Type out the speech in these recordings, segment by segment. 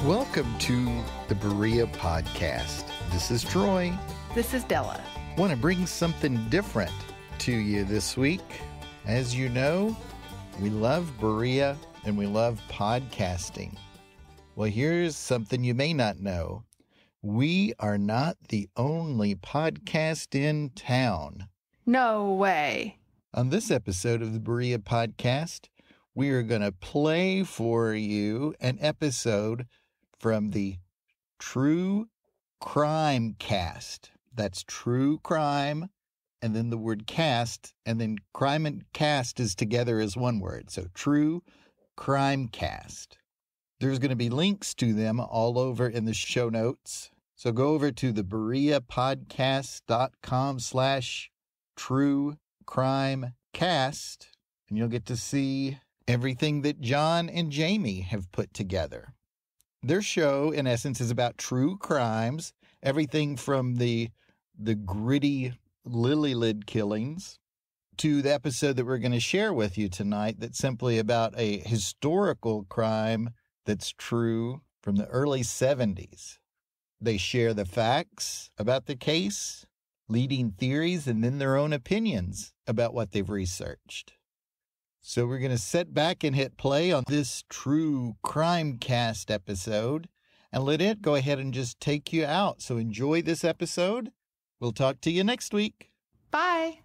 Welcome to the Berea Podcast. This is Troy. This is Della. Want to bring something different to you this week. As you know, we love Berea and we love podcasting. Well, here's something you may not know. We are not the only podcast in town. No way. On this episode of the Berea Podcast, we are going to play for you an episode from the True CrimeCast. That's true crime, and then the word cast, and then crime and cast is together as one word. So True CrimeCast. There's going to be links to them all over in the show notes. So go over to the bereapodcast.com/truecrimecast, and you'll get to see everything that John and Jamie have put together. Their show, in essence, is about true crimes, everything from the gritty lily lid killings to the episode that we're going to share with you tonight that's simply about a historical crime that's true from the early 70s. They share the facts about the case, leading theories, and then their own opinions about what they've researched. So we're going to sit back and hit play on this True CrimeCast episode and let it go ahead and just take you out. So enjoy this episode. We'll talk to you next week. Bye.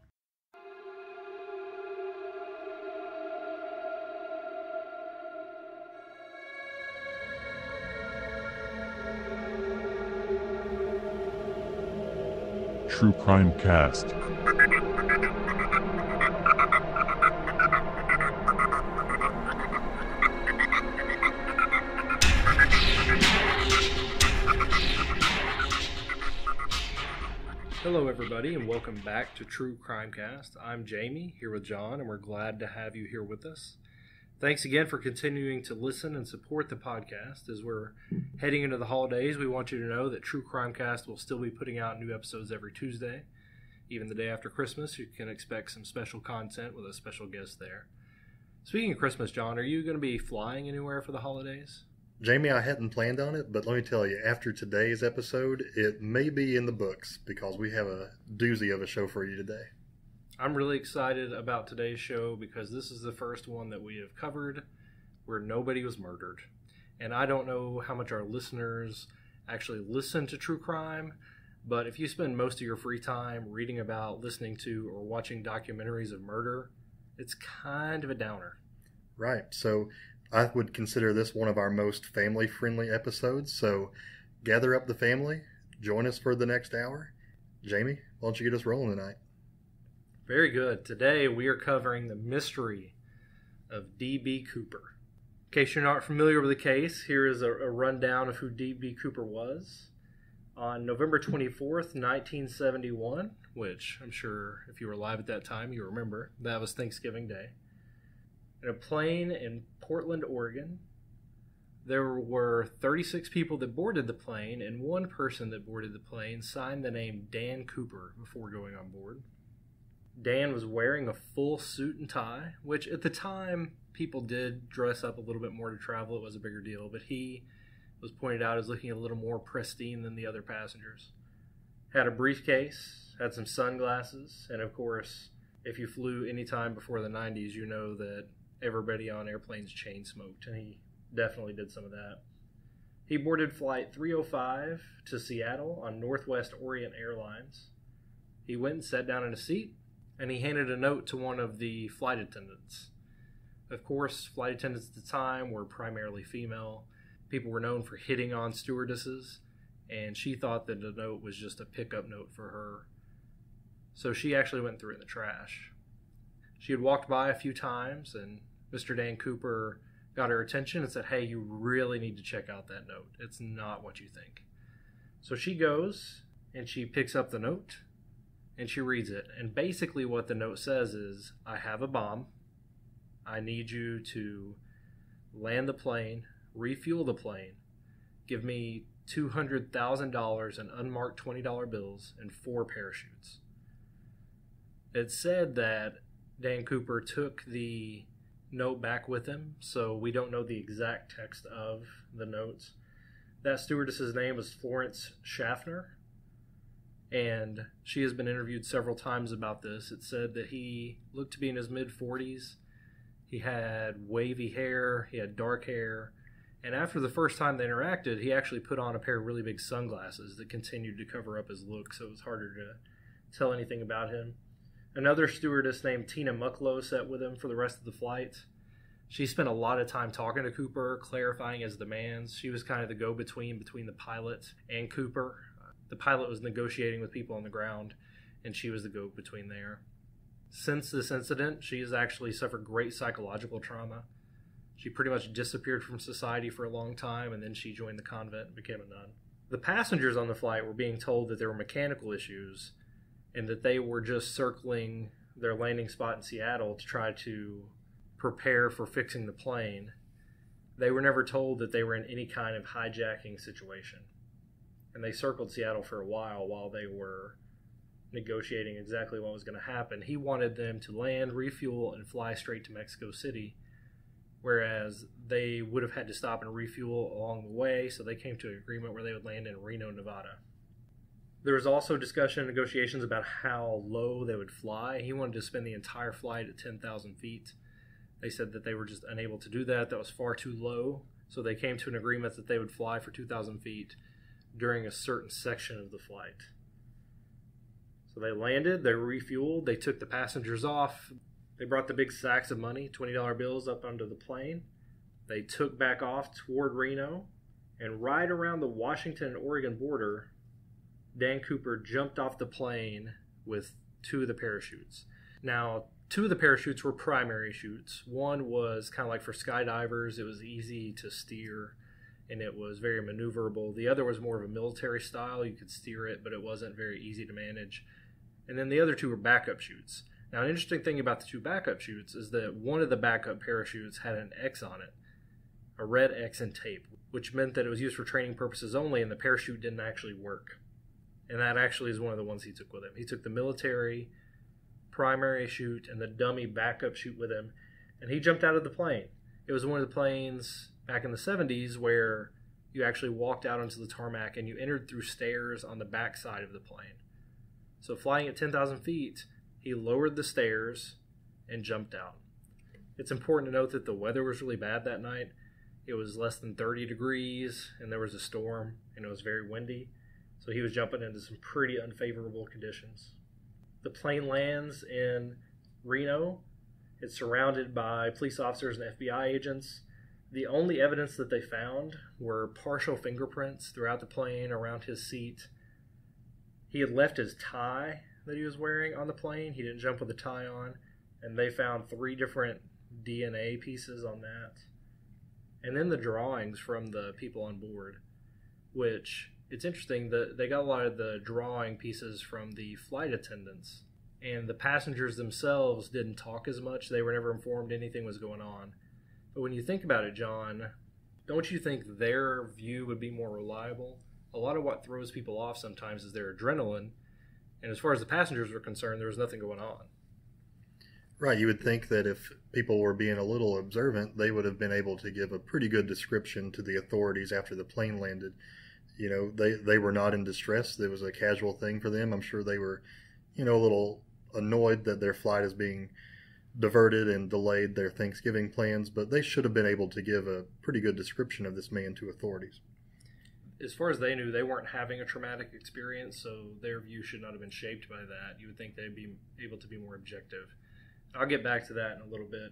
True CrimeCast. Hello everybody and welcome back to True CrimeCast. I'm Jamie, here with John, and we're glad to have you here with us. Thanks again for continuing to listen and support the podcast. As we're heading into the holidays, we want you to know that True CrimeCast will still be putting out new episodes every Tuesday. Even the day after Christmas, you can expect some special content with a special guest there. Speaking of Christmas, John, are you going to be flying anywhere for the holidays? Jamie, I hadn't planned on it, but let me tell you, after today's episode, it may be in the books because we have a doozy of a show for you today. I'm really excited about today's show because this is the first one that we have covered where nobody was murdered. And I don't know how much our listeners actually listen to true crime, but if you spend most of your free time reading about, listening to, or watching documentaries of murder, it's kind of a downer. Right, so I would consider this one of our most family-friendly episodes, so gather up the family, join us for the next hour. Jamie, why don't you get us rolling tonight? Very good. Today we are covering the mystery of D.B. Cooper. In case you're not familiar with the case, here is a rundown of who D.B. Cooper was. On November 24th, 1971, which I'm sure if you were alive at that time, you remember, that was Thanksgiving Day. In a plane in Portland, Oregon, there were 36 people that boarded the plane, and one person that boarded the plane signed the name Dan Cooper before going on board. Dan was wearing a full suit and tie, which at the time people did dress up a little bit more to travel. It was a bigger deal, but he was pointed out as looking a little more pristine than the other passengers. Had a briefcase, had some sunglasses, and of course, if you flew any time before the 90s, you know that everybody on airplanes chain smoked, and he definitely did some of that. He boarded flight 305 to Seattle on Northwest Orient Airlines. He went and sat down in a seat, and he handed a note to one of the flight attendants. Of course, flight attendants at the time were primarily female. People were known for hitting on stewardesses, and she thought that the note was just a pickup note for her. So she actually went and threw it in the trash. She had walked by a few times, and Mr. Dan Cooper got her attention and said, "Hey, you really need to check out that note. It's not what you think." So she goes, and she picks up the note, and she reads it. And basically what the note says is, "I have a bomb. I need you to land the plane, refuel the plane, give me $200,000 in unmarked $20 bills, and 4 parachutes." It said that Dan Cooper took the note back with him, so we don't know the exact text of the notes. That stewardess's name was Florence Schaffner, and she has been interviewed several times about this. It said that he looked to be in his mid-40s. He had wavy hair, he had dark hair, and after the first time they interacted, he actually put on a pair of really big sunglasses that continued to cover up his look, so it was harder to tell anything about him. Another stewardess named Tina Mucklow sat with him for the rest of the flight. She spent a lot of time talking to Cooper, clarifying his demands. She was kind of the go-between between the pilot and Cooper. The pilot was negotiating with people on the ground, and she was the go-between there. Since this incident, she has actually suffered great psychological trauma. She pretty much disappeared from society for a long time, and then she joined the convent and became a nun. The passengers on the flight were being told that there were mechanical issues and that they were just circling their landing spot in Seattle to try to prepare for fixing the plane. They were never told that they were in any kind of hijacking situation. And they circled Seattle for a while they were negotiating exactly what was going to happen. He wanted them to land, refuel, and fly straight to Mexico City, whereas they would have had to stop and refuel along the way, so they came to an agreement where they would land in Reno, Nevada. There was also discussion and negotiations about how low they would fly. He wanted to spend the entire flight at 10,000 feet. They said that they were just unable to do that. That was far too low, so they came to an agreement that they would fly for 2,000 feet during a certain section of the flight. So they landed, they refueled, they took the passengers off. They brought the big sacks of money, $20 bills, up onto the plane. They took back off toward Reno, and right around the Washington and Oregon border, Dan Cooper jumped off the plane with 2 of the parachutes. Now, 2 of the parachutes were primary chutes. One was kind of like for skydivers. It was easy to steer, and it was very maneuverable. The other was more of a military style. You could steer it, but it wasn't very easy to manage. And then the other 2 were backup chutes. Now, an interesting thing about the 2 backup chutes is that one of the backup parachutes had an X on it, a red X in tape, which meant that it was used for training purposes only, and the parachute didn't actually work. And that actually is one of the ones he took with him. He took the military primary chute and the dummy backup chute with him, and he jumped out of the plane. It was one of the planes back in the 70s where you actually walked out onto the tarmac and you entered through stairs on the back side of the plane. So flying at 10,000 feet, he lowered the stairs and jumped out. It's important to note that the weather was really bad that night. It was less than 30 degrees, and there was a storm, and it was very windy. So he was jumping into some pretty unfavorable conditions. The plane lands in Reno. It's surrounded by police officers and FBI agents. The only evidence that they found were partial fingerprints throughout the plane, around his seat. He had left his tie that he was wearing on the plane. He didn't jump with a tie on. And they found 3 different DNA pieces on that. And then the drawings from the people on board, which it's interesting that they got a lot of the drawing pieces from the flight attendants. And the passengers themselves didn't talk as much. They were never informed anything was going on. But when you think about it, John, don't you think their view would be more reliable? A lot of what throws people off sometimes is their adrenaline. And as far as the passengers were concerned, there was nothing going on. Right. You would think that if people were being a little observant, they would have been able to give a pretty good description to the authorities after the plane landed. You know, they were not in distress. It was a casual thing for them. I'm sure they were, a little annoyed that their flight is being diverted and delayed their Thanksgiving plans, but they should have been able to give a pretty good description of this man to authorities. As far as they knew, they weren't having a traumatic experience, so their view should not have been shaped by that. You would think they'd be able to be more objective. I'll get back to that in a little bit.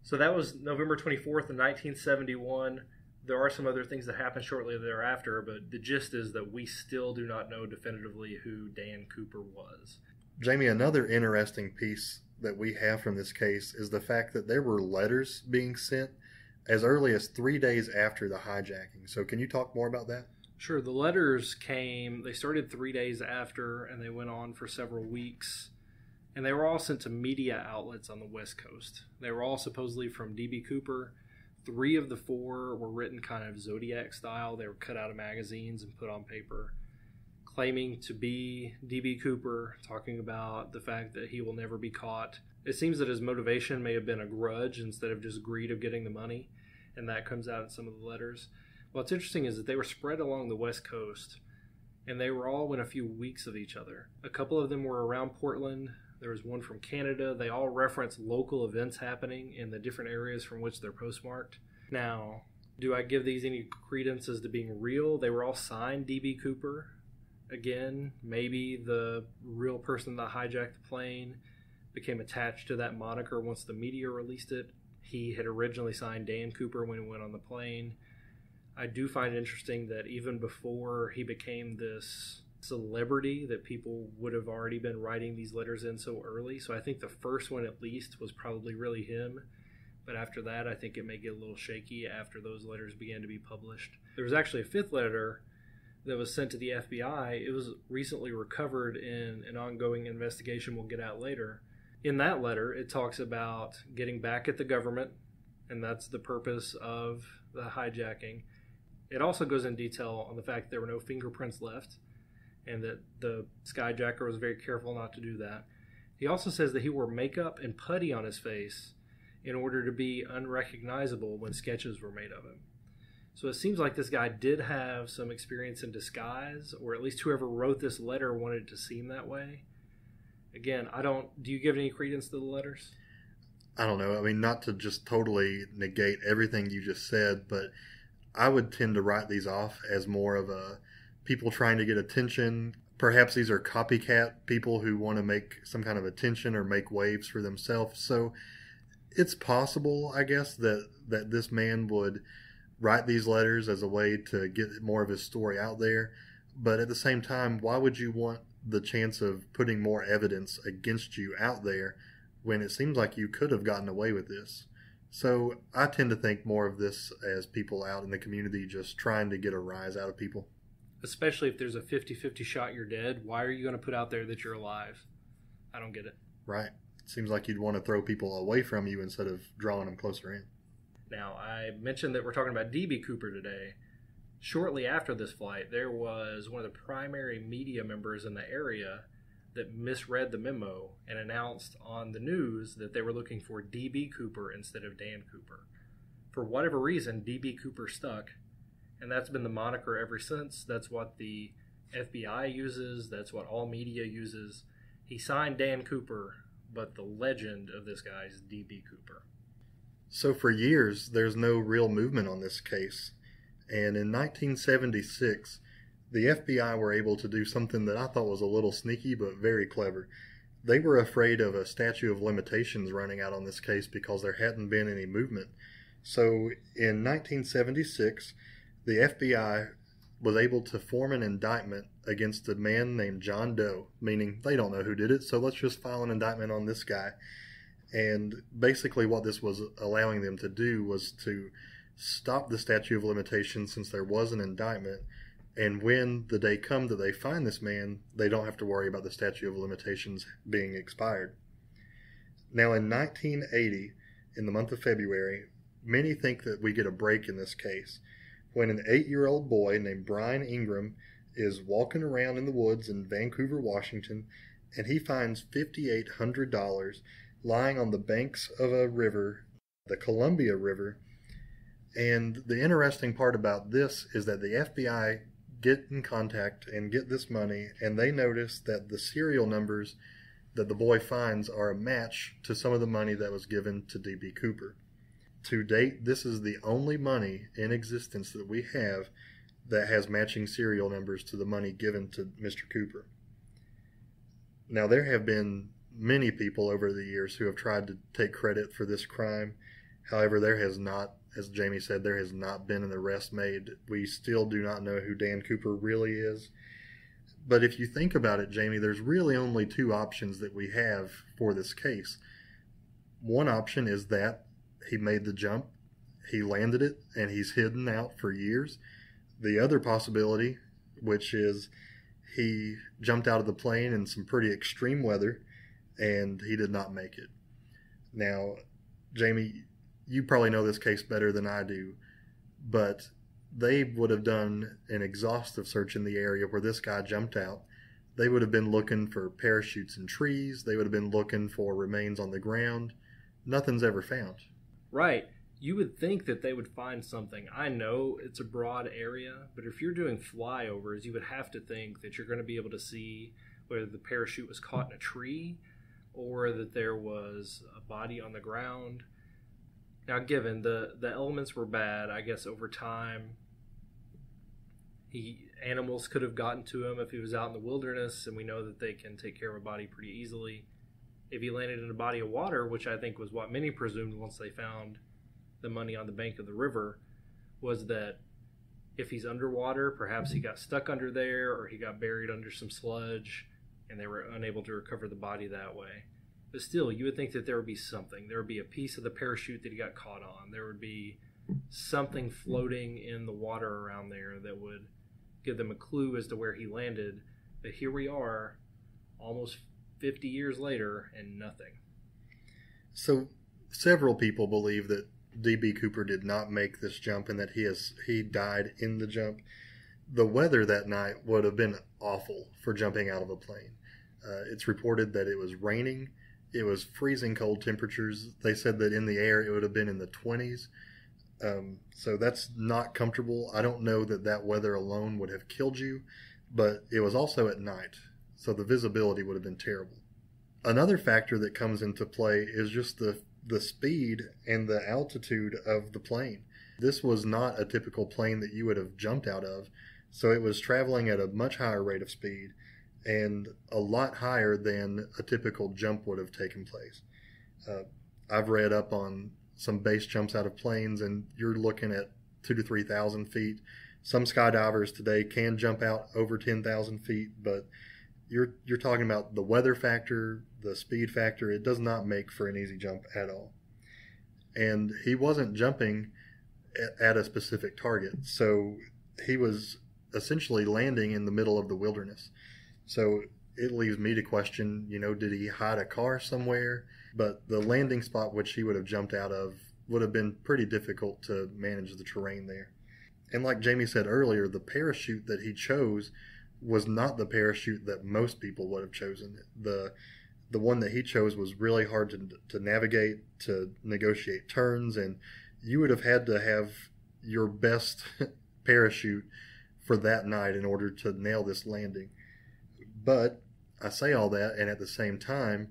So that was November 24th of 1971. There are some other things that happened shortly thereafter, but the gist is that we still do not know definitively who Dan Cooper was. Jamie, another interesting piece that we have from this case is the fact that there were letters being sent as early as 3 days after the hijacking. So can you talk more about that? Sure. The letters they started 3 days after, and they went on for several weeks. And they were all sent to media outlets on the West Coast. They were all supposedly from D.B. Cooper. 3 of the 4 were written kind of Zodiac style. They were cut out of magazines and put on paper, claiming to be D.B. Cooper, talking about the fact that he will never be caught. It seems that his motivation may have been a grudge instead of just greed of getting the money, and that comes out in some of the letters. What's interesting is that they were spread along the West Coast, and they were all within a few weeks of each other. A couple of them were around Portland. There was one from Canada. They all reference local events happening in the different areas from which they're postmarked. Now, do I give these any credence as to being real? They were all signed D.B. Cooper. Again, maybe the real person that hijacked the plane became attached to that moniker once the media released it. He had originally signed Dan Cooper when he went on the plane. I do find it interesting that even before he became this celebrity, that people would have already been writing these letters in so early. So I think the first one at least was probably really him. But after that, I think it may get a little shaky after those letters began to be published. There was actually a fifth letter that was sent to the FBI. It was recently recovered in an ongoing investigation we'll get out later. In that letter, it talks about getting back at the government, and that's the purpose of the hijacking. It also goes in detail on the fact that there were no fingerprints left, and that the skyjacker was very careful not to do that. He also says that he wore makeup and putty on his face in order to be unrecognizable when sketches were made of him. So it seems like this guy did have some experience in disguise, or at least whoever wrote this letter wanted it to seem that way. Again, do you give any credence to the letters? I don't know. I mean, not to just totally negate everything you just said, but I would tend to write these off as more of a people trying to get attention. Perhaps these are copycat people who want to make some kind of attention or make waves for themselves. So it's possible, I guess, that this man would write these letters as a way to get more of his story out there. But at the same time, why would you want the chance of putting more evidence against you out there when it seems like you could have gotten away with this? So I tend to think more of this as people out in the community just trying to get a rise out of people. Especially if there's a 50-50 shot you're dead. Why are you going to put out there that you're alive? I don't get it. Right. It seems like you'd want to throw people away from you instead of drawing them closer in. Now, I mentioned that we're talking about D.B. Cooper today. Shortly after this flight, there was one of the primary media members in the area that misread the memo and announced on the news that they were looking for D.B. Cooper instead of Dan Cooper. For whatever reason, D.B. Cooper stuck, and that's been the moniker ever since. That's what the FBI uses. That's what all media uses. He signed Dan Cooper, but the legend of this guy is D.B. Cooper. So for years, there's no real movement on this case. And in 1976, the FBI were able to do something that I thought was a little sneaky but very clever. They were afraid of a statute of limitations running out on this case because there hadn't been any movement. So in 1976, the FBI was able to form an indictment against a man named John Doe, meaning they don't know who did it, so let's just file an indictment on this guy. And basically what this was allowing them to do was to stop the statute of limitations since there was an indictment. And when the day comes that they find this man, they don't have to worry about the statute of limitations being expired. Now in 1980, in the month of February, many think that we get a break in this case when an 8-year-old boy named Brian Ingram is walking around in the woods in Vancouver, Washington, and he finds $5,800 lying on the banks of a river, the Columbia River. And the interesting part about this is that the FBI get in contact and get this money, and they notice that the serial numbers that the boy finds are a match to some of the money that was given to D.B. Cooper. To date, this is the only money in existence that we have that has matching serial numbers to the money given to Mr. Cooper. Now, there have been many people over the years who have tried to take credit for this crime. However, there has not, as Jamie said, there has not been an arrest made. We still do not know who Dan Cooper really is. But if you think about it, Jamie, there's really only two options that we have for this case. One option is that he made the jump, he landed it, and he's hidden out for years. The other possibility, which is he jumped out of the plane in some pretty extreme weather, and he did not make it. Now, Jamie, you probably know this case better than I do, but they would have done an exhaustive search in the area where this guy jumped out. They would have been looking for parachutes in trees. They would have been looking for remains on the ground. Nothing's ever found. Right. you would think that they would find something. I know it's a broad area, but if you're doing flyovers, you would have to think that you're going to be able to see whether the parachute was caught in a tree or that there was a body on the ground. Now, given the elements were bad, I guess over time, animals could have gotten to him if he was out in the wilderness, and we know that they can take care of a body pretty easily. If he landed in a body of water, which I think was what many presumed once they found the money on the bank of the river, was that if he's underwater, perhaps he got stuck under there or he got buried under some sludge and they were unable to recover the body that way. But still, you would think that there would be something. There would be a piece of the parachute that he got caught on. There would be something floating in the water around there that would give them a clue as to where he landed. But here we are, almost 50 years later, and nothing. So several people believe that D.B. Cooper did not make this jump and that he died in the jump. The weather that night would have been awful for jumping out of a plane. It's reported that it was raining. It was freezing cold temperatures. They said that in the air it would have been in the 20s. So that's not comfortable. I don't know that weather alone would have killed you, but it was also at night, so the visibility would have been terrible. Another factor that comes into play is just the speed and the altitude of the plane. This was not a typical plane that you would have jumped out of, so it was traveling at a much higher rate of speed and a lot higher than a typical jump would have taken place. I've read up on some base jumps out of planes, and you're looking at 2,000 to 3,000 feet. Some skydivers today can jump out over 10,000 feet, but you're talking about the weather factor, the speed factor. It does not make for an easy jump at all. And he wasn't jumping at a specific target, so he was essentially landing in the middle of the wilderness. So it leaves me to question, did he hide a car somewhere? But the landing spot which he would have jumped out of would have been pretty difficult to manage the terrain there. And like Jamie said earlier, the parachute that he chose was not the parachute that most people would have chosen. The one that he chose was really hard to navigate, to negotiate turns, and you would have had to have your best parachute for that night in order to nail this landing. But I say all that, and at the same time,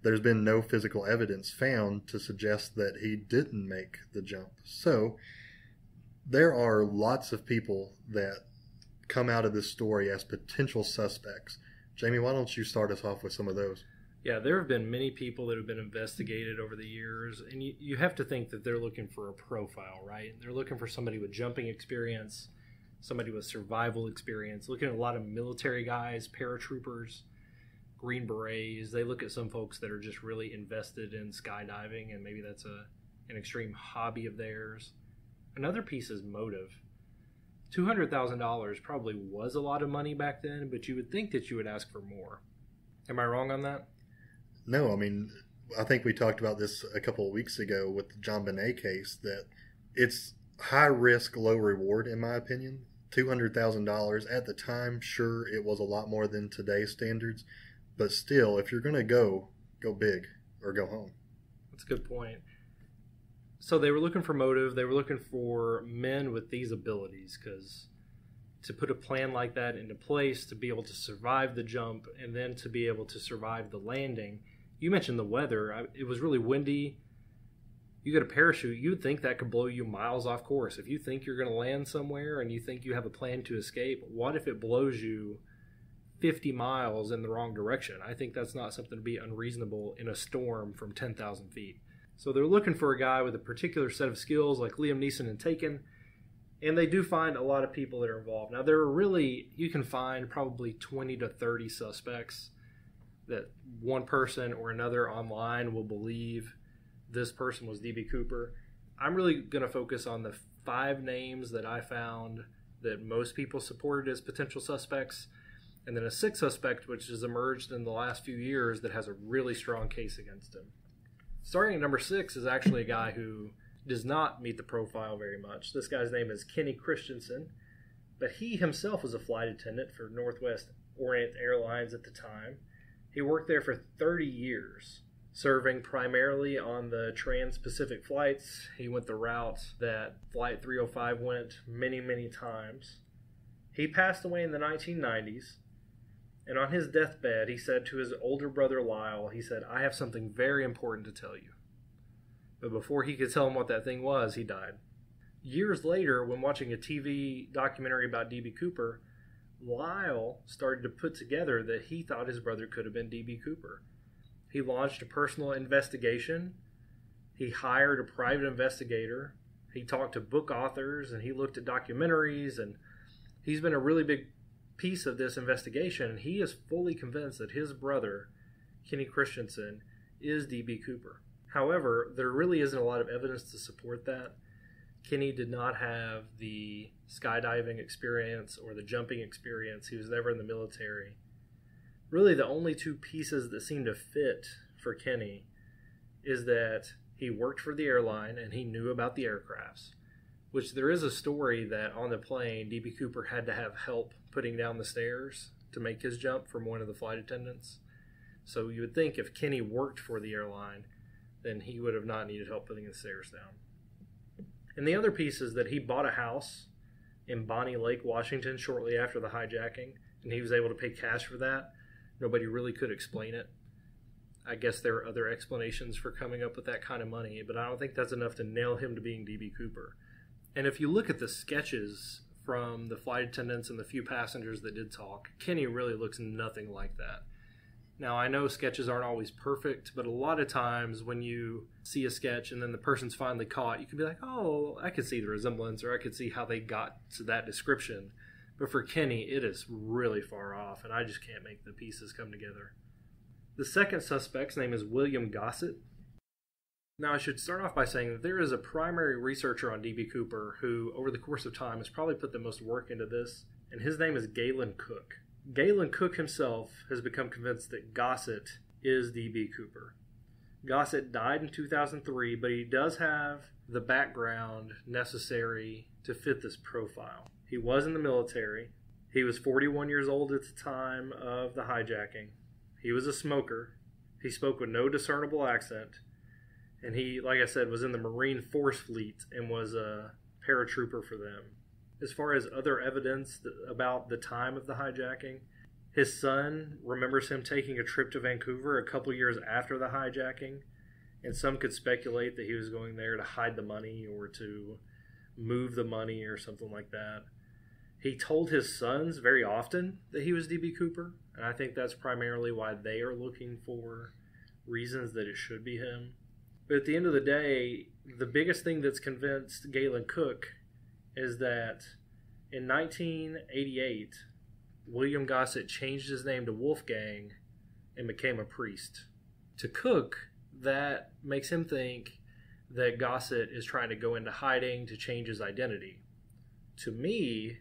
there's been no physical evidence found to suggest that he didn't make the jump. So there are lots of people that come out of this story as potential suspects. Jamie, why don't you start us off with some of those? Yeah, there have been many people that have been investigated over the years, and you have to think that they're looking for a profile, right? They're looking for somebody with jumping experience, somebody with survival experience, looking at a lot of military guys, paratroopers, Green Berets. They look at some folks that are just really invested in skydiving, and maybe that's an extreme hobby of theirs. Another piece is motive. $200,000 probably was a lot of money back then, but you would think that you would ask for more. Am I wrong on that? No, I think we talked about this a couple of weeks ago with the John Bonet case, that it's high risk, low reward, in my opinion. $200,000 at the time, sure, it was a lot more than today's standards, but still, if you're going to go big or go home. That's a good point. So they were looking for motive. They were looking for men with these abilities, because to put a plan like that into place, to be able to survive the jump, and then to be able to survive the landing. You mentioned the weather. It was really windy. You get a parachute, you would think that could blow you miles off course. If you think you're going to land somewhere and you think you have a plan to escape, what if it blows you 50 miles in the wrong direction? I think that's not something to be unreasonable in a storm from 10,000 feet. So they're looking for a guy with a particular set of skills like Liam Neeson in Taken, and they do find a lot of people that are involved. Now, you can find probably 20 to 30 suspects that one person or another online will believe this person was D.B. Cooper. I'm really going to focus on the 5 names that I found that most people supported as potential suspects, and then a 6th suspect which has emerged in the last few years that has a really strong case against him. Starting at number 6 is actually a guy who does not meet the profile very much. This guy's name is Kenny Christensen, but he himself was a flight attendant for Northwest Orient Airlines at the time. He worked there for 30 years. serving primarily on the trans-Pacific flights. He went the route that Flight 305 went many, many times. He passed away in the 1990s, and on his deathbed, he said to his older brother Lyle, he said, "I have something very important to tell you." But before he could tell him what that thing was, he died. Years later, when watching a TV documentary about D.B. Cooper, Lyle started to put together that he thought his brother could have been D.B. Cooper. He launched a personal investigation. He hired a private investigator. He talked to book authors, and he looked at documentaries, and he's been a really big piece of this investigation. And he is fully convinced that his brother, Kenny Christensen, is D.B. Cooper. However, there really isn't a lot of evidence to support that. Kenny did not have the skydiving experience or the jumping experience. He was never in the military. Really, the only two pieces that seem to fit for Kenny is that he worked for the airline and he knew about the aircrafts, which there is a story that on the plane, D.B. Cooper had to have help putting down the stairs to make his jump from one of the flight attendants. So you would think if Kenny worked for the airline, then he would have not needed help putting the stairs down. And the other piece is that he bought a house in Bonnie Lake, Washington, shortly after the hijacking, and he was able to pay cash for that. Nobody really could explain it. I guess there are other explanations for coming up with that kind of money, but I don't think that's enough to nail him to being D.B. Cooper. And if you look at the sketches from the flight attendants and the few passengers that did talk, Kenny really looks nothing like that. Now, I know sketches aren't always perfect, but a lot of times when you see a sketch and then the person's finally caught, you can be like, oh, I could see the resemblance, or I could see how they got to that description. But for Kenny, it is really far off, and I just can't make the pieces come together. The second suspect's name is William Gossett. Now, I should start off by saying that there is a primary researcher on D.B. Cooper who, over the course of time, has probably put the most work into this, and his name is Galen Cook. Galen Cook himself has become convinced that Gossett is D.B. Cooper. Gossett died in 2003, but he does have the background necessary to fit this profile. He was in the military. He was 41 years old at the time of the hijacking. He was a smoker. He spoke with no discernible accent. And he, like I said, was in the Marine Force Fleet and was a paratrooper for them. As far as other evidence about the time of the hijacking, his son remembers him taking a trip to Vancouver a couple years after the hijacking, and some could speculate that he was going there to hide the money or to move the money or something like that. He told his sons very often that he was D.B. Cooper, and I think that's primarily why they are looking for reasons that it should be him. But at the end of the day, the biggest thing that's convinced Galen Cook is that in 1988, William Gossett changed his name to Wolfgang and became a priest. To Cook, that makes him think that Gossett is trying to go into hiding to change his identity. To me,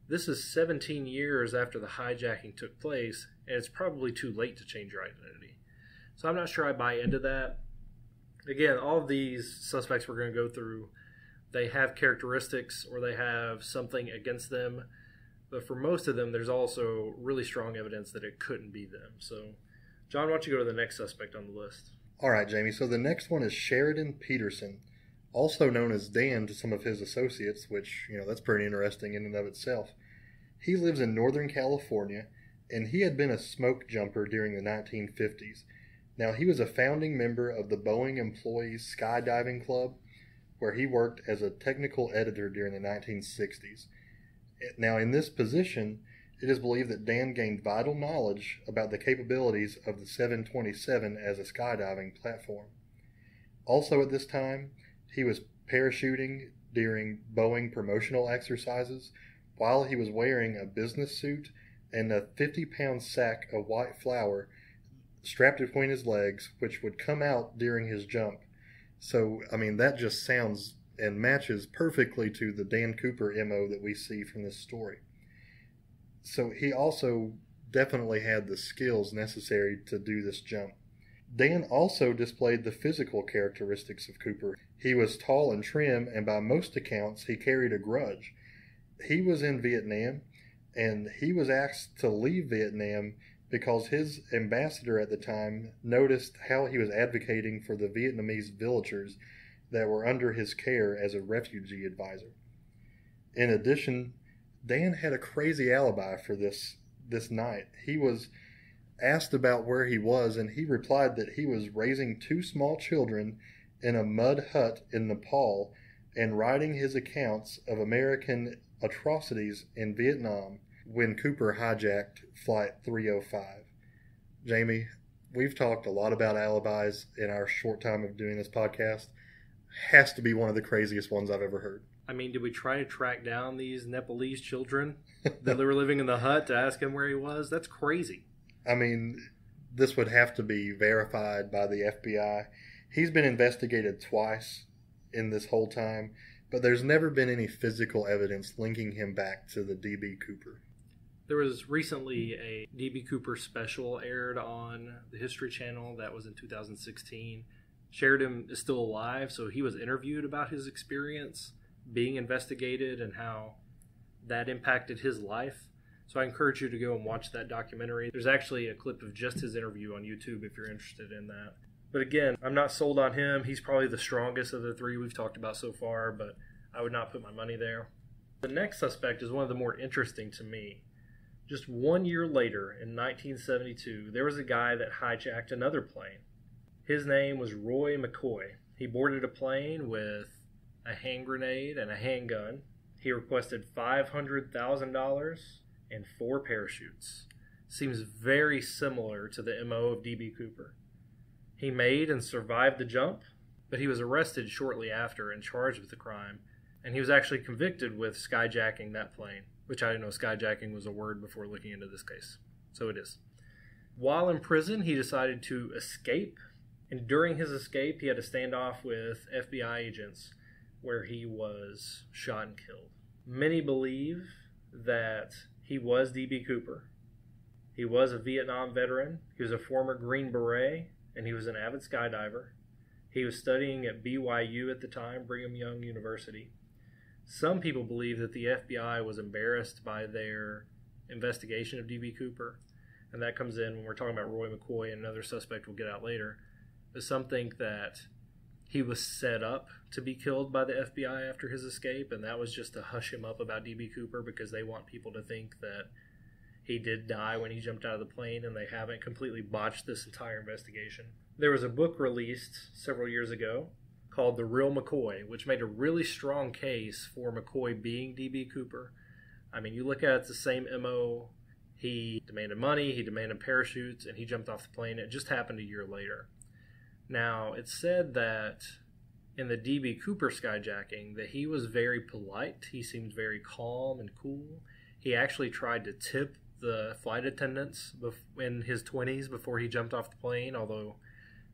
this is 17 years after the hijacking took place, and it's probably too late to change your identity. So I'm not sure I buy into that. Again, all of these suspects we're going to go through, they have characteristics or they have something against them. But for most of them, there's also really strong evidence that it couldn't be them. So, John, why don't you go to the next suspect on the list? All right, Jamie. So the next one is Sheridan Peterson, also known as Dan to some of his associates, which, that's pretty interesting in and of itself. He lives in Northern California, and he had been a smoke jumper during the 1950s. Now, he was a founding member of the Boeing Employees Skydiving Club, where he worked as a technical editor during the 1960s. Now, in this position, it is believed that Dan gained vital knowledge about the capabilities of the 727 as a skydiving platform. Also at this time, he was parachuting during Boeing promotional exercises while he was wearing a business suit and a 50-pound sack of white flour strapped between his legs, which would come out during his jump. So, that just sounds and matches perfectly to the Dan Cooper MO that we see from this story. So he also definitely had the skills necessary to do this jump. Dan also displayed the physical characteristics of Cooper. He was tall and trim, and by most accounts, he carried a grudge. He was in Vietnam, and he was asked to leave Vietnam because his ambassador at the time noticed how he was advocating for the Vietnamese villagers that were under his care as a refugee advisor. In addition, Dan had a crazy alibi for this night. He was asked about where he was, and he replied that he was raising 2 small children in a mud hut in Nepal and writing his accounts of American atrocities in Vietnam when Cooper hijacked Flight 305. Jamie, we've talked a lot about alibis in our short time of doing this podcast. Has to be one of the craziest ones I've ever heard. I mean, did we try to track down these Nepalese children that were living in the hut to ask him where he was? That's crazy. I mean, this would have to be verified by the FBI. He's been investigated twice in this whole time, but there's never been any physical evidence linking him back to the D.B. Cooper. There was recently a D.B. Cooper special aired on the History Channel. That was in 2016. Sheridan is still alive, so he was interviewed about his experience being investigated and how that impacted his life. So I encourage you to go and watch that documentary. There's actually a clip of just his interview on YouTube if you're interested in that. But again, I'm not sold on him. He's probably the strongest of the 3 we've talked about so far, but I would not put my money there. The next suspect is one of the more interesting to me. Just 1 year later, in 1972, there was a guy that hijacked another plane. His name was Roy McCoy. He boarded a plane with a hand grenade and a handgun. He requested $500,000 and 4 parachutes. Seems very similar to the MO of D.B. Cooper. He made and survived the jump, but he was arrested shortly after and charged with the crime, and he was actually convicted with skyjacking that plane, which I didn't know skyjacking was a word before looking into this case. So it is. While in prison, he decided to escape, and during his escape, he had a standoff with FBI agents where he was shot and killed. Many believe that he was D.B. Cooper. He was a Vietnam veteran. He was a former Green Beret, and he was an avid skydiver. He was studying at BYU at the time, Brigham Young University. Some people believe that the FBI was embarrassed by their investigation of D.B. Cooper, and that comes in when we're talking about Roy McCoy and another suspect we'll get out later. But some think that he was set up to be killed by the FBI after his escape, and that was just to hush him up about D.B. Cooper because they want people to think that he did die when he jumped out of the plane, and they haven't completely botched this entire investigation. There was a book released several years ago called The Real McCoy, which made a really strong case for McCoy being D.B. Cooper. I mean, you look at it, it's the same MO. He demanded money, he demanded parachutes, and he jumped off the plane. It just happened a year later. Now, it's said that in the D.B. Cooper skyjacking that he was very polite. He seemed very calm and cool. He actually tried to tip the flight attendants in his 20s before he jumped off the plane, although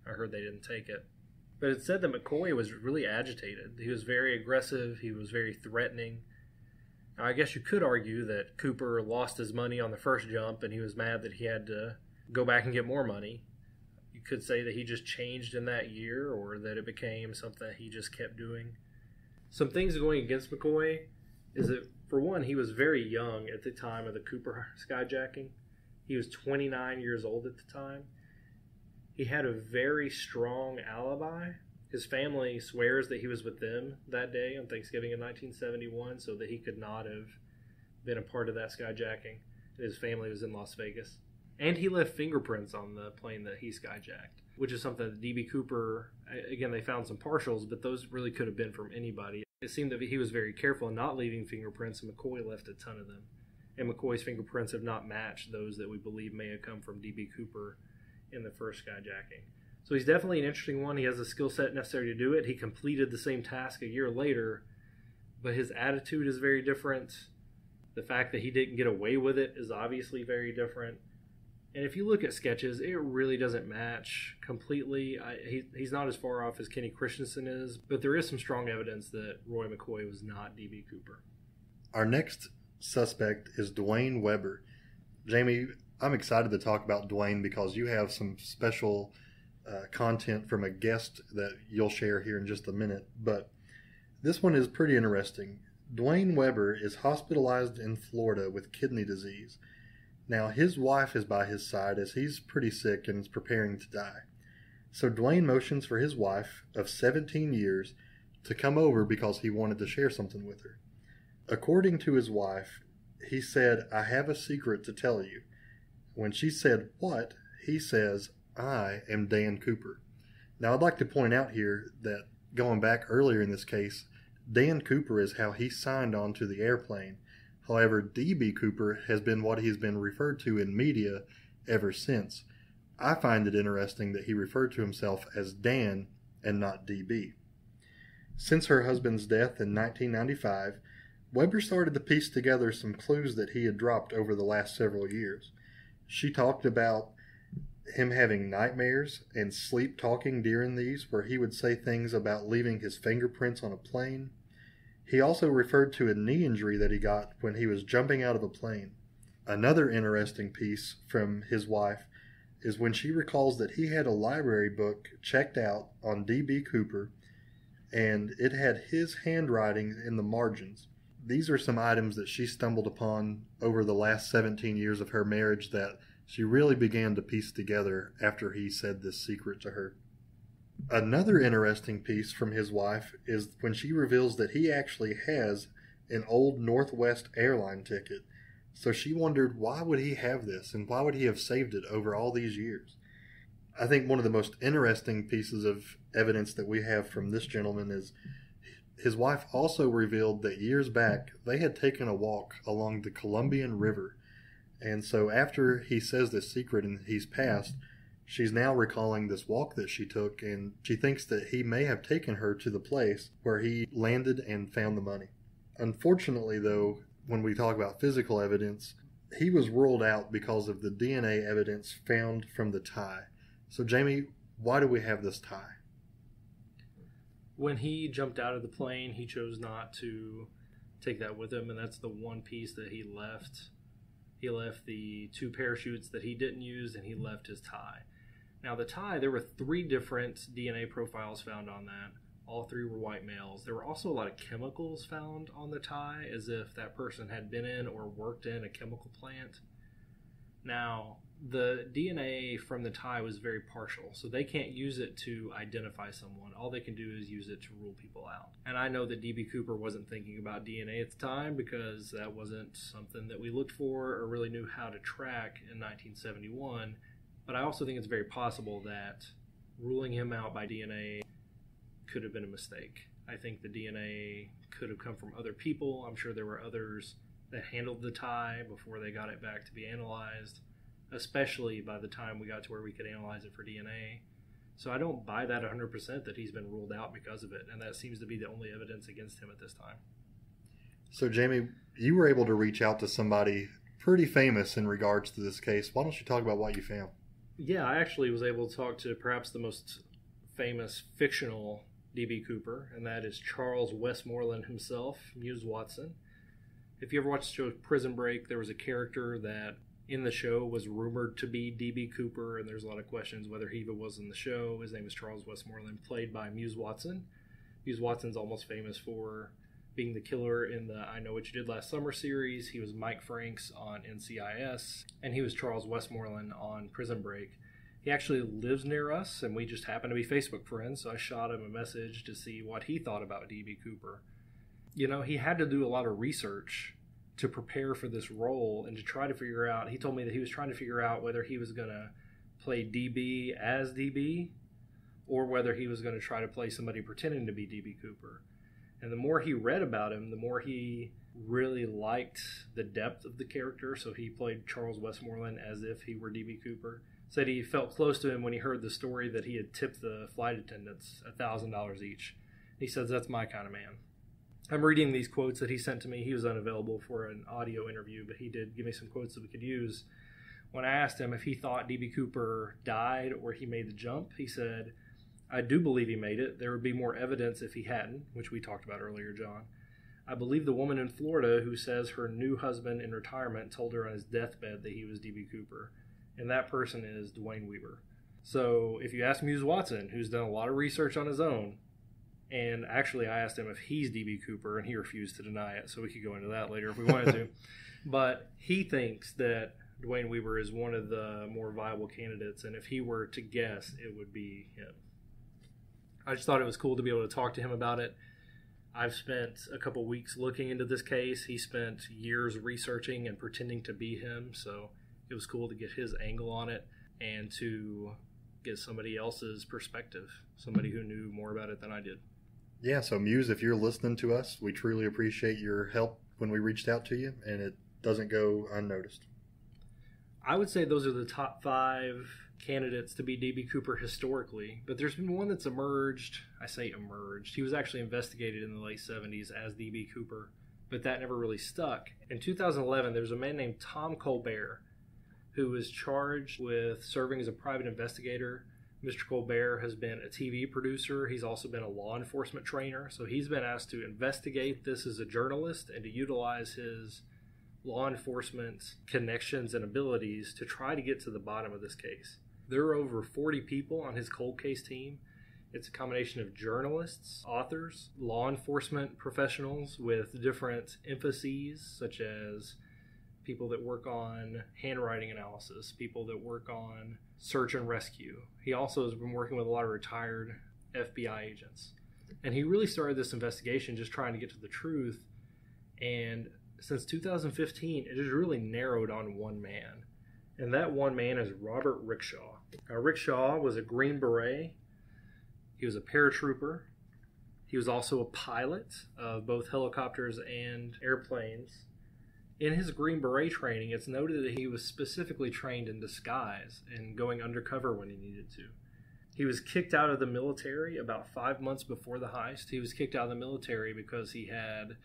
I heard they didn't take it. But it said that McCoy was really agitated. He was very aggressive. He was very threatening. Now, I guess you could argue that Cooper lost his money on the first jump and he was mad that he had to go back and get more money. You could say that he just changed in that year, or that it became something that he just kept doing. Some things going against McCoy is that, for one, he was very young at the time of the Cooper skyjacking. He was 29 years old at the time. He had a very strong alibi. His family swears that he was with them that day on Thanksgiving in 1971, so that he could not have been a part of that skyjacking. His family was in Las Vegas. And he left fingerprints on the plane that he skyjacked, which is something that D.B. Cooper, again, they found some partials, but those really could have been from anybody. It seemed that he was very careful in not leaving fingerprints, and McCoy left a ton of them. And McCoy's fingerprints have not matched those that we believe may have come from D.B. Cooper in the first skyjacking. So he's definitely an interesting one. He has the skill set necessary to do it. He completed the same task a year later, but his attitude is very different. The fact that he didn't get away with it is obviously very different. And if you look at sketches, it really doesn't match completely. He's not as far off as Kenny Christensen is, but there is some strong evidence that Roy McCoy was not D.B. Cooper. Our next suspect is Dwayne Weber. Jamie, I'm excited to talk about Dwayne because you have some special content from a guest that you'll share here in just a minute. But this one is pretty interesting. Dwayne Weber is hospitalized in Florida with kidney disease. Now, his wife is by his side as he's pretty sick and is preparing to die. So Dwayne motions for his wife of 17 years to come over because he wanted to share something with her. According to his wife, he said, "I have a secret to tell you." When she said, "What?" he says, "I am Dan Cooper." Now, I'd like to point out here that going back earlier in this case, Dan Cooper is how he signed on to the airplane. However, D.B. Cooper has been what he's been referred to in media ever since. I find it interesting that he referred to himself as Dan and not D.B. Since her husband's death in 1995, Weber started to piece together some clues that he had dropped over the last several years. She talked about him having nightmares and sleep talking during these, where he would say things about leaving his fingerprints on a plane. He also referred to a knee injury that he got when he was jumping out of a plane. Another interesting piece from his wife is when she recalls that he had a library book checked out on D.B. Cooper, and it had his handwriting in the margins. These are some items that she stumbled upon over the last 17 years of her marriage that she really began to piece together after he said this secret to her. Another interesting piece from his wife is when she reveals that he actually has an old Northwest airline ticket. So she wondered, why would he have this and why would he have saved it over all these years? I think one of the most interesting pieces of evidence that we have from this gentleman is his wife also revealed that years back they had taken a walk along the Columbian River. And so after he says this secret and he's passed, she's now recalling this walk that she took, and she thinks that he may have taken her to the place where he landed and found the money. Unfortunately, though, when we talk about physical evidence, he was ruled out because of the DNA evidence found from the tie. So, Jamie, why do we have this tie? When he jumped out of the plane, he chose not to take that with him, and that's the one piece that he left. He left the 2 parachutes that he didn't use, and he left his tie. Now, the tie, there were 3 different DNA profiles found on that. All 3 were white males. There were also a lot of chemicals found on the tie, as if that person had been in or worked in a chemical plant. Now, the DNA from the tie was very partial, so they can't use it to identify someone. All they can do is use it to rule people out. And I know that D.B. Cooper wasn't thinking about DNA at the time because that wasn't something that we looked for or really knew how to track in 1971. But I also think it's very possible that ruling him out by DNA could have been a mistake. I think the DNA could have come from other people. I'm sure there were others that handled the tie before they got it back to be analyzed, especially by the time we got to where we could analyze it for DNA. So I don't buy that 100% that he's been ruled out because of it, and that seems to be the only evidence against him at this time. So, Jamie, you were able to reach out to somebody pretty famous in regards to this case. Why don't you talk about what you found? Yeah, I actually was able to talk to perhaps the most famous fictional D.B. Cooper, and that is Charles Westmoreland himself, Muse Watson. If you ever watched the show Prison Break, there was a character that in the show was rumored to be D.B. Cooper, and there's a lot of questions whether he even was in the show. His name is Charles Westmoreland, played by Muse Watson. Muse Watson's almost famous for being the killer in the I Know What You Did Last Summer series. He was Mike Franks on NCIS, and he was Charles Westmoreland on Prison Break. He actually lives near us, and we just happen to be Facebook friends, so I shot him a message to see what he thought about D.B. Cooper. You know, he had to do a lot of research to prepare for this role and to try to figure out, he told me that he was trying to figure out whether he was going to play DB as DB or whether he was going to try to play somebody pretending to be DB Cooper. And the more he read about him, the more he really liked the depth of the character. So he played Charles Westmoreland as if he were DB Cooper. Said he felt close to him when he heard the story that he had tipped the flight attendants $1,000 each. He says, that's my kind of man. I'm reading these quotes that he sent to me. He was unavailable for an audio interview, but he did give me some quotes that we could use. When I asked him if he thought D.B. Cooper died or he made the jump, he said, I do believe he made it. There would be more evidence if he hadn't, which we talked about earlier, John. I believe the woman in Florida who says her new husband in retirement told her on his deathbed that he was D.B. Cooper, and that person is Dwayne Weaver. So if you ask Muse Watson, who's done a lot of research on his own, and actually I asked him if he's D.B. Cooper, and he refused to deny it, so we could go into that later if we wanted to. But he thinks that Dwayne Weaver is one of the more viable candidates, and if he were to guess, it would be him. I just thought it was cool to be able to talk to him about it. I've spent a couple weeks looking into this case. He spent years researching and pretending to be him, so it was cool to get his angle on it and to get somebody else's perspective, somebody who knew more about it than I did. Yeah, so Muse, if you're listening to us, we truly appreciate your help when we reached out to you, and it doesn't go unnoticed. I would say those are the top 5 candidates to be D.B. Cooper historically, but there's been one that's emerged. I say emerged. He was actually investigated in the late 70s as D.B. Cooper, but that never really stuck. In 2011, there was a man named Tom Colbert who was charged with serving as a private investigator. Mr. Colbert has been a TV producer. He's also been a law enforcement trainer, so he's been asked to investigate this as a journalist and to utilize his law enforcement connections and abilities to try to get to the bottom of this case. There are over 40 people on his cold case team. It's a combination of journalists, authors, law enforcement professionals with different emphases, such as people that work on handwriting analysis, people that work on search and rescue. He also has been working with a lot of retired FBI agents. And he really started this investigation just trying to get to the truth. And since 2015, it has really narrowed on one man. And that one man is Robert Rickshaw. Now, Rickshaw was a Green Beret. He was a paratrooper. He was also a pilot of both helicopters and airplanes. In his Green Beret training, it's noted that he was specifically trained in disguise and going undercover when he needed to. He was kicked out of the military about 5 months before the heist. He was kicked out of the military because he had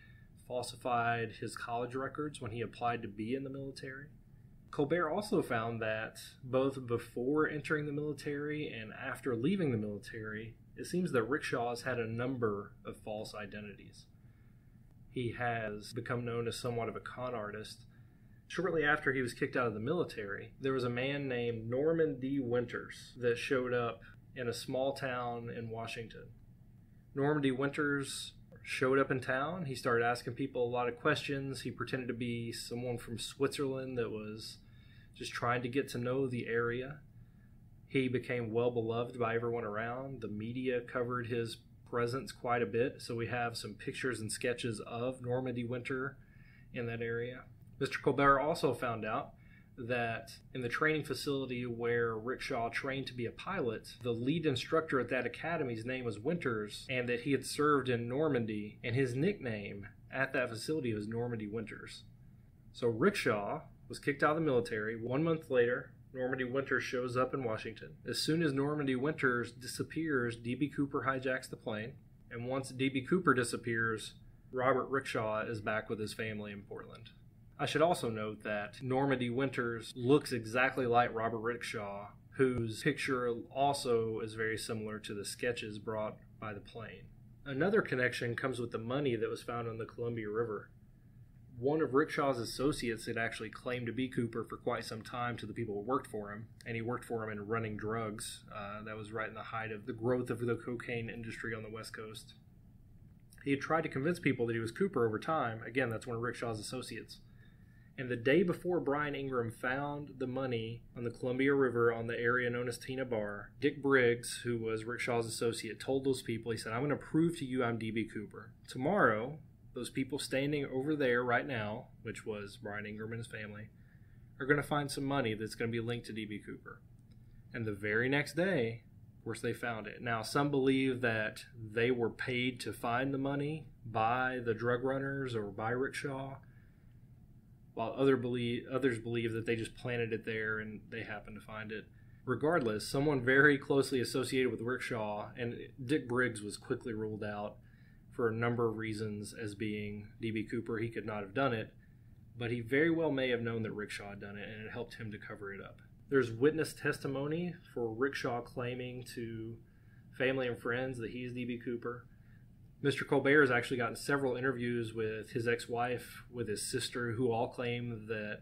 falsified his college records when he applied to be in the military. Colbert also found that both before entering the military and after leaving the military, it seems that Rickshaw has had a number of false identities. He has become known as somewhat of a con artist. Shortly after he was kicked out of the military, there was a man named Norman D. Winters that showed up in a small town in Washington. Norman D. Winters showed up in town. He started asking people a lot of questions. He pretended to be someone from Switzerland that was just trying to get to know the area. He became well beloved by everyone around. The media covered his presence quite a bit, so we have some pictures and sketches of Norman D. Winter in that area. Mr. Colbert also found out that in the training facility where Rickshaw trained to be a pilot, the lead instructor at that academy's name was Winters, and that he had served in Normandy, and his nickname at that facility was Normandy Winters. So Rickshaw was kicked out of the military. 1 month later, Normandy Winters shows up in Washington. As soon as Normandy Winters disappears, D.B. Cooper hijacks the plane, and once D.B. Cooper disappears, Robert Rickshaw is back with his family in Portland. I should also note that Normandy Winters looks exactly like Robert Rickshaw, whose picture also is very similar to the sketches brought by the plane. Another connection comes with the money that was found on the Columbia River. One of Rickshaw's associates had actually claimed to be Cooper for quite some time to the people who worked for him, and he worked for him in running drugs. That was right in the height of the growth of the cocaine industry on the West Coast. He had tried to convince people that he was Cooper over time. Again, that's one of Rickshaw's associates. And the day before Brian Ingram found the money on the Columbia River on the area known as Tina Bar, Dick Briggs, who was Rickshaw's associate, told those people, he said, "I'm going to prove to you I'm D.B. Cooper. Tomorrow, those people standing over there right now," which was Brian Ingram and his family, "are going to find some money that's going to be linked to D.B. Cooper." And the very next day, of course, they found it. Now, some believe that they were paid to find the money by the drug runners or by Rickshaw, while others believe that they just planted it there and they happened to find it. Regardless, someone very closely associated with Rickshaw, and Dick Briggs was quickly ruled out for a number of reasons as being D.B. Cooper. He could not have done it, but he very well may have known that Rickshaw had done it, and it helped him to cover it up. There's witness testimony for Rickshaw claiming to family and friends that he's D.B. Cooper. Mr. Colbert has actually gotten several interviews with his ex-wife, with his sister, who all claim that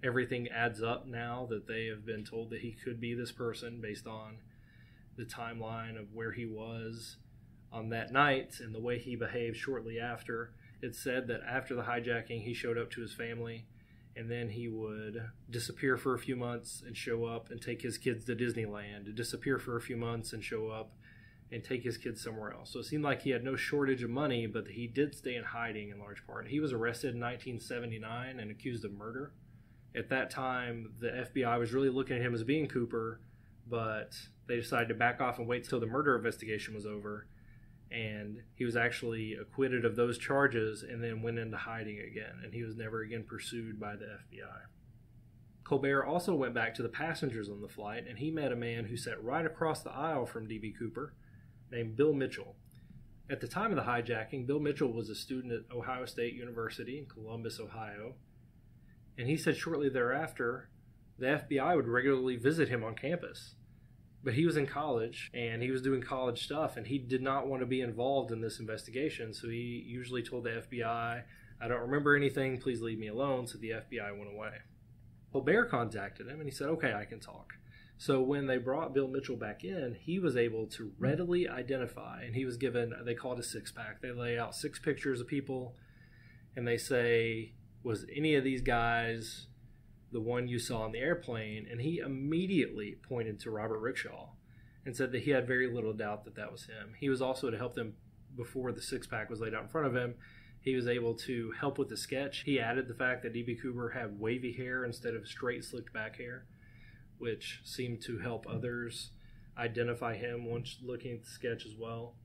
everything adds up now, that they have been told that he could be this person based on the timeline of where he was on that night and the way he behaved shortly after. It's said that after the hijacking, he showed up to his family and then he would disappear for a few months and show up and take his kids to Disneyland, disappear for a few months and show up and take his kids somewhere else. So it seemed like he had no shortage of money, but he did stay in hiding in large part. He was arrested in 1979 and accused of murder. At that time, the FBI was really looking at him as being Cooper, but they decided to back off and wait till the murder investigation was over. And he was actually acquitted of those charges and then went into hiding again. And he was never again pursued by the FBI. Colbert also went back to the passengers on the flight, and he met a man who sat right across the aisle from D.B. Cooper named Bill Mitchell. At the time of the hijacking, Bill Mitchell was a student at Ohio State University in Columbus, Ohio. And he said shortly thereafter, the FBI would regularly visit him on campus. But he was in college, and he was doing college stuff, and he did not want to be involved in this investigation, so he usually told the FBI, I don't remember anything, please leave me alone, so the FBI went away. Colbert contacted him, and he said, okay, I can talk. So when they brought Bill Mitchell back in, he was able to readily identify, and he was given, they call it a six-pack. They lay out 6 pictures of people, and they say, was any of these guys the one you saw on the airplane? And he immediately pointed to Robert Rickshaw and said that he had very little doubt that that was him. He was also, to help them before the six-pack was laid out in front of him, he was able to help with the sketch. He added the fact that D.B. Cooper had wavy hair instead of straight, slicked back hair, which seemed to help others identify him once looking at the sketch as well.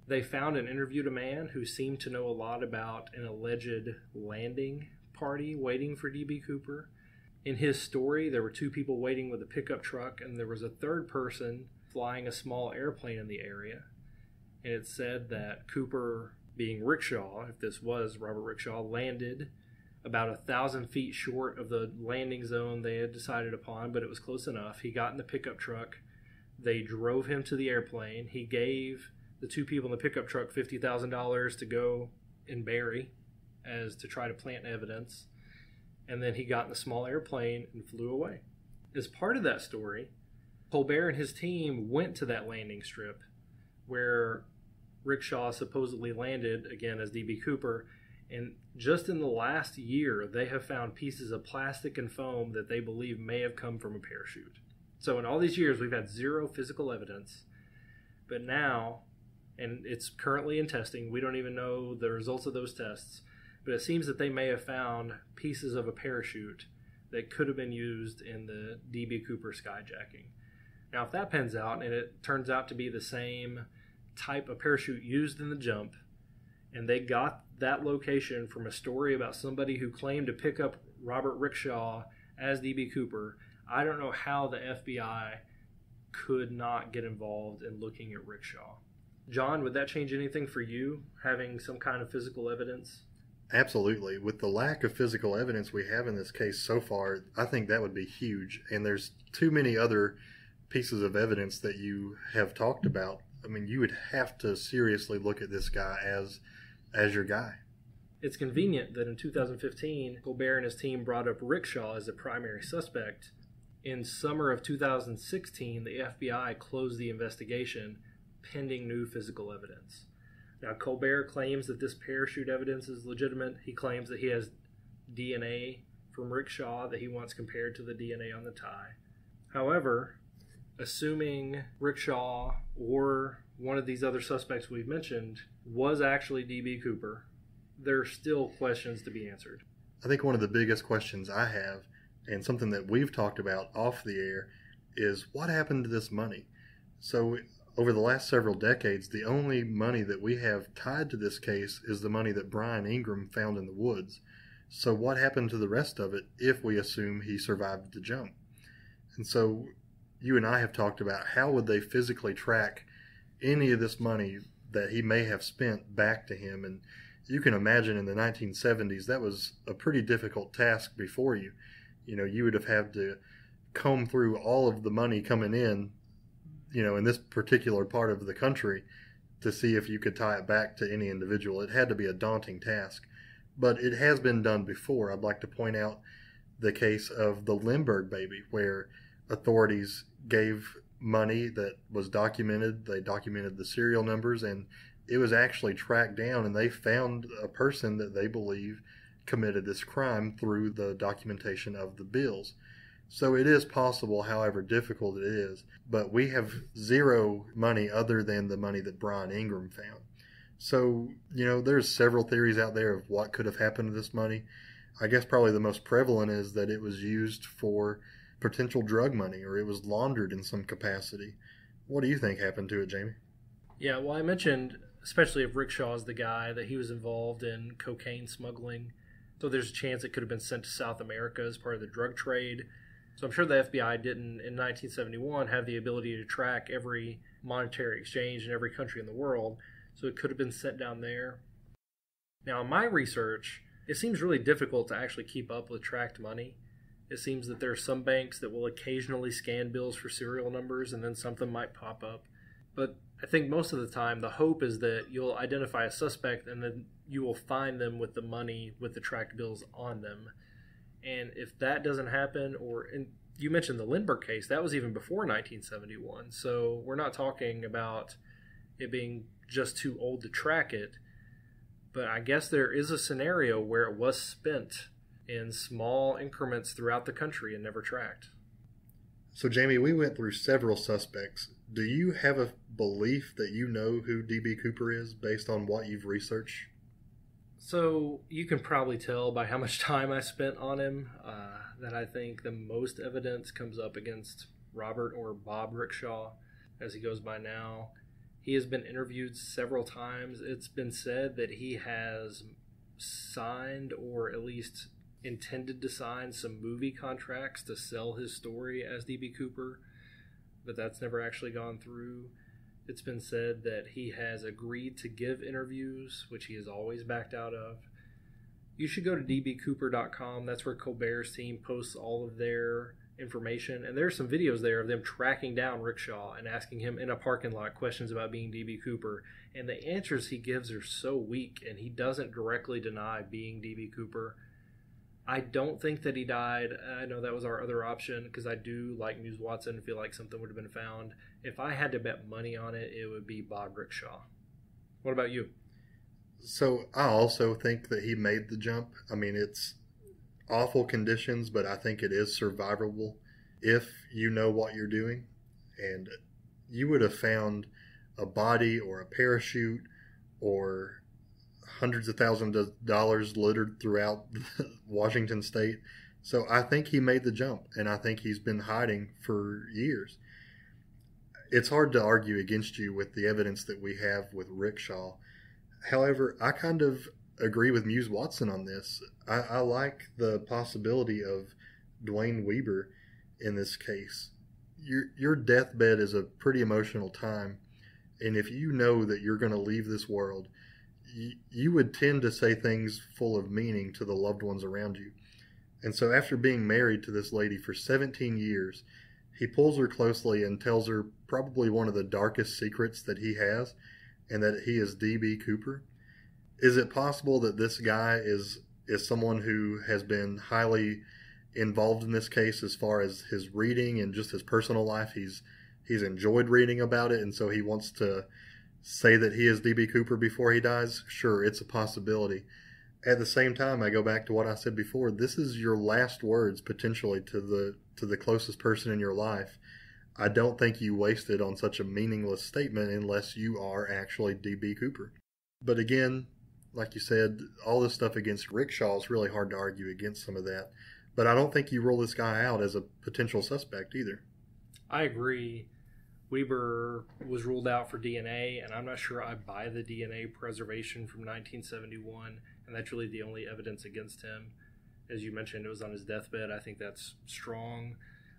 They found and interviewed a man who seemed to know a lot about an alleged landing party waiting for D.B. Cooper. In his story, there were 2 people waiting with a pickup truck, and there was a third person flying a small airplane in the area. And it said that Cooper, being Rickshaw, if this was Robert Rickshaw, landed about 1,000 feet short of the landing zone they had decided upon, but it was close enough. He got in the pickup truck. They drove him to the airplane. He gave the 2 people in the pickup truck $50,000 to go and bury, as to try to plant evidence. And then he got in a small airplane and flew away. As part of that story, Colbert and his team went to that landing strip where Rickshaw supposedly landed, again as D.B. Cooper, and just in the last year, they have found pieces of plastic and foam that they believe may have come from a parachute. So in all these years, we've had 0 physical evidence, but now, and it's currently in testing, we don't even know the results of those tests, but it seems that they may have found pieces of a parachute that could have been used in the D.B. Cooper skyjacking. Now, if that pans out, and it turns out to be the same type of parachute used in the jump, and they got that location from a story about somebody who claimed to pick up Robert Rickshaw as D.B. Cooper, I don't know how the FBI could not get involved in looking at Rickshaw. John, would that change anything for you, having some kind of physical evidence? Absolutely. With the lack of physical evidence we have in this case so far, I think that would be huge. And there's too many other pieces of evidence that you have talked about. I mean, you would have to seriously look at this guy as your guy. It's convenient that in 2015, Colbert and his team brought up Rickshaw as a primary suspect. In summer of 2016, the FBI closed the investigation pending new physical evidence. Now, Colbert claims that this parachute evidence is legitimate. He claims that he has DNA from Rickshaw that he wants compared to the DNA on the tie. However, assuming Rickshaw or one of these other suspects we've mentioned was actually D.B. Cooper, there are still questions to be answered. I think one of the biggest questions I have, and something that we've talked about off the air, is what happened to this money? So over the last several decades, the only money that we have tied to this case is the money that Brian Ingram found in the woods. So what happened to the rest of it if we assume he survived the jump? And so you and I have talked about how would they physically track any of this money that he may have spent back to him. And you can imagine in the 1970s, that was a pretty difficult task before you. You know, you would have had to comb through all of the money coming in, you know, in this particular part of the country to see if you could tie it back to any individual. It had to be a daunting task, but it has been done before. I'd like to point out the case of the Lindbergh baby, where authorities gave money that was documented. They documented the serial numbers, and it was actually tracked down, and they found a person that they believe committed this crime through the documentation of the bills. So it is possible, however difficult it is, but we have zero money other than the money that Brian Ingram found. So, there's several theories out there of what could have happened to this money. I guess probably the most prevalent is that it was used for potential drug money, or it was laundered in some capacity. What do you think happened to it, Jamie? Yeah, well, I mentioned, especially if Rickshaw's the guy, that he was involved in cocaine smuggling. So there's a chance it could have been sent to South America as part of the drug trade. So I'm sure the FBI didn't, in 1971, have the ability to track every monetary exchange in every country in the world. So it could have been sent down there. Now, in my research, it seems really difficult to actually keep up with tracked money. It seems that there are some banks that will occasionally scan bills for serial numbers and then something might pop up. But I think most of the time the hope is that you'll identify a suspect and then you will find them with the money with the tracked bills on them. And if that doesn't happen, and you mentioned the Lindbergh case, that was even before 1971. So we're not talking about it being just too old to track it. But I guess there is a scenario where it was spent in small increments throughout the country and never tracked. So, Jamie, we went through several suspects. Do you have a belief that you know who D.B. Cooper is based on what you've researched? So you can probably tell by how much time I spent on him that I think the most evidence comes up against Robert or Bob Rickshaw, as he goes by now. He has been interviewed several times. It's been said that he has signed, or at least intended to sign, some movie contracts to sell his story as D.B. Cooper, but that's never actually gone through. It's been said that he has agreed to give interviews, which he has always backed out of. You should go to dbcooper.com. That's where Colbert's team posts all of their information. And there are some videos there of them tracking down Rickshaw and asking him in a parking lot questions about being D.B. Cooper. And the answers he gives are so weak, and he doesn't directly deny being D.B. Cooper. I don't think that he died. I know that was our other option because I do like Muse Watson and feel like something would have been found. If I had to bet money on it, it would be Bob Rickshaw. What about you? So I also think that he made the jump. I mean, it's awful conditions, but I think it is survivable if you know what you're doing. And you would have found a body or a parachute or hundreds of thousands of dollars littered throughout Washington state. So I think he made the jump, and I think he's been hiding for years. It's hard to argue against you with the evidence that we have with Rickshaw. However, I kind of agree with Muse Watson on this. I like the possibility of Dwayne Weber in this case. Your deathbed is a pretty emotional time, and if you know that you're going to leave this world, you would tend to say things full of meaning to the loved ones around you. And so after being married to this lady for 17 years, he pulls her closely and tells her probably one of the darkest secrets that he has, and that he is D.B. Cooper. Is it possible that this guy is someone who has been highly involved in this case as far as his reading and just his personal life? He's enjoyed reading about it, and so he wants to say that he is D.B. Cooper before he dies? Sure, it's a possibility. At the same time, I go back to what I said before. This is your last words potentially to the closest person in your life. I don't think you wasted on such a meaningless statement unless you are actually D.B. Cooper. But again, like you said, all this stuff against Rickshaw is really hard to argue against some of that. But I don't think you rule this guy out as a potential suspect either. I agree. Weber was ruled out for DNA, and I'm not sure I buy the DNA preservation from 1971, and that's really the only evidence against him. As you mentioned, it was on his deathbed. I think that's strong.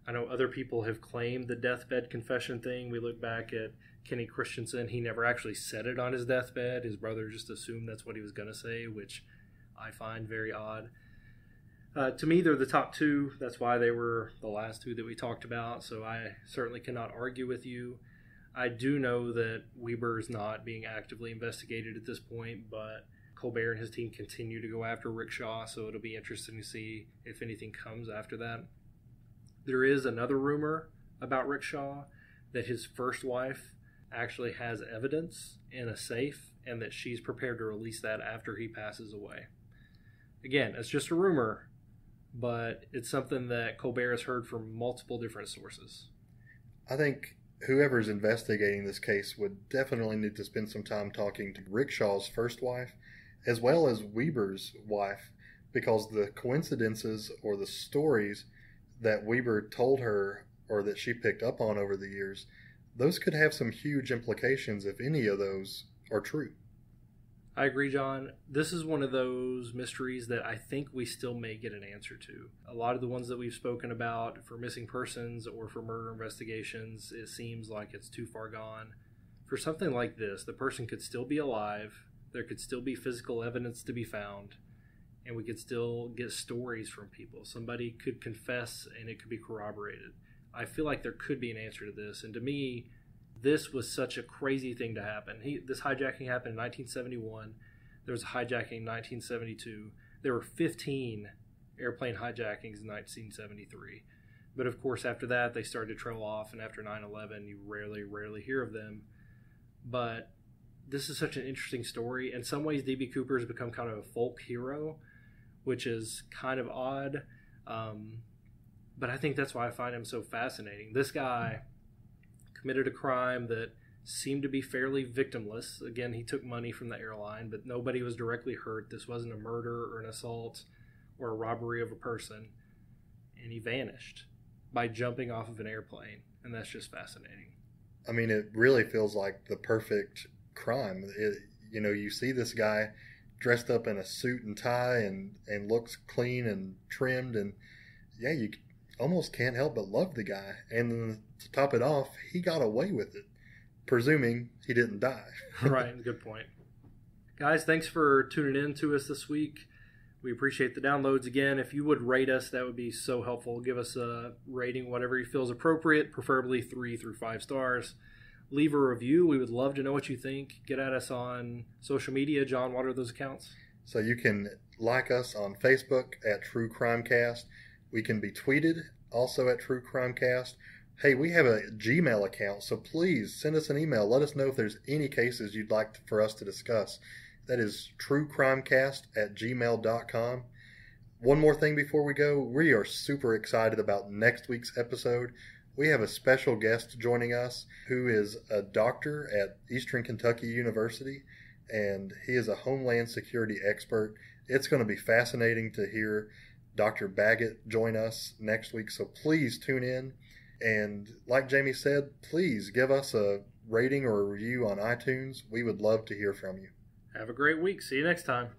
I know other people have claimed the deathbed confession thing. We look back at Kenny Christensen. He never actually said it on his deathbed. His brother just assumed that's what he was going to say, which I find very odd. To me, they're the top two. That's why they were the last two that we talked about, so I certainly cannot argue with you. I do know that Weber is not being actively investigated at this point, but Colbert and his team continue to go after Rickshaw, so it'll be interesting to see if anything comes after that. There is another rumor about Rickshaw that his first wife actually has evidence in a safe and that she's prepared to release that after he passes away. Again, it's just a rumor, but it's something that Colbert has heard from multiple different sources. I think whoever's investigating this case would definitely need to spend some time talking to Rickshaw's first wife, as well as Weber's wife, because the coincidences or the stories that Weber told her or that she picked up on over the years, those could have some huge implications if any of those are true. I agree, John. This is one of those mysteries that I think we still may get an answer to. A lot of the ones that we've spoken about for missing persons or for murder investigations, it seems like it's too far gone. For something like this, the person could still be alive, there could still be physical evidence to be found, and we could still get stories from people. Somebody could confess and it could be corroborated. I feel like there could be an answer to this, and to me, this was such a crazy thing to happen. This hijacking happened in 1971. There was a hijacking in 1972. There were 15 airplane hijackings in 1973. But of course, after that, they started to trail off, and after 9/11, you rarely hear of them. But this is such an interesting story. In some ways, D.B. Cooper has become kind of a folk hero, which is kind of odd. But I think that's why I find him so fascinating. This guy committed a crime that seemed to be fairly victimless. Again, he took money from the airline, but nobody was directly hurt. This wasn't a murder or an assault or a robbery of a person. And he vanished by jumping off of an airplane. And that's just fascinating. I mean, it really feels like the perfect crime. You see this guy dressed up in a suit and tie and looks clean and trimmed. And yeah, you almost can't help but love the guy. And then to top it off, he got away with it, presuming he didn't die. Right, good point. Guys, thanks for tuning in to us this week. We appreciate the downloads again. If you would rate us, that would be so helpful. Give us a rating, whatever you feel is appropriate, preferably 3 through 5 stars. Leave a review. We would love to know what you think. Get at us on social media. John, what are those accounts? So you can like us on Facebook at True CrimeCast. We can be tweeted also at True CrimeCast. Hey, we have a Gmail account, so please send us an email. Let us know if there's any cases you'd like for us to discuss. That is truecrimecast@gmail.com. One more thing before we go. We are super excited about next week's episode. We have a special guest joining us who is a doctor at Eastern Kentucky University, and he is a homeland security expert. It's going to be fascinating to hear Dr. Baggett join us next week, so please tune in. And like Jamie said, please give us a rating or a review on iTunes. We would love to hear from you. Have a great week. See you next time.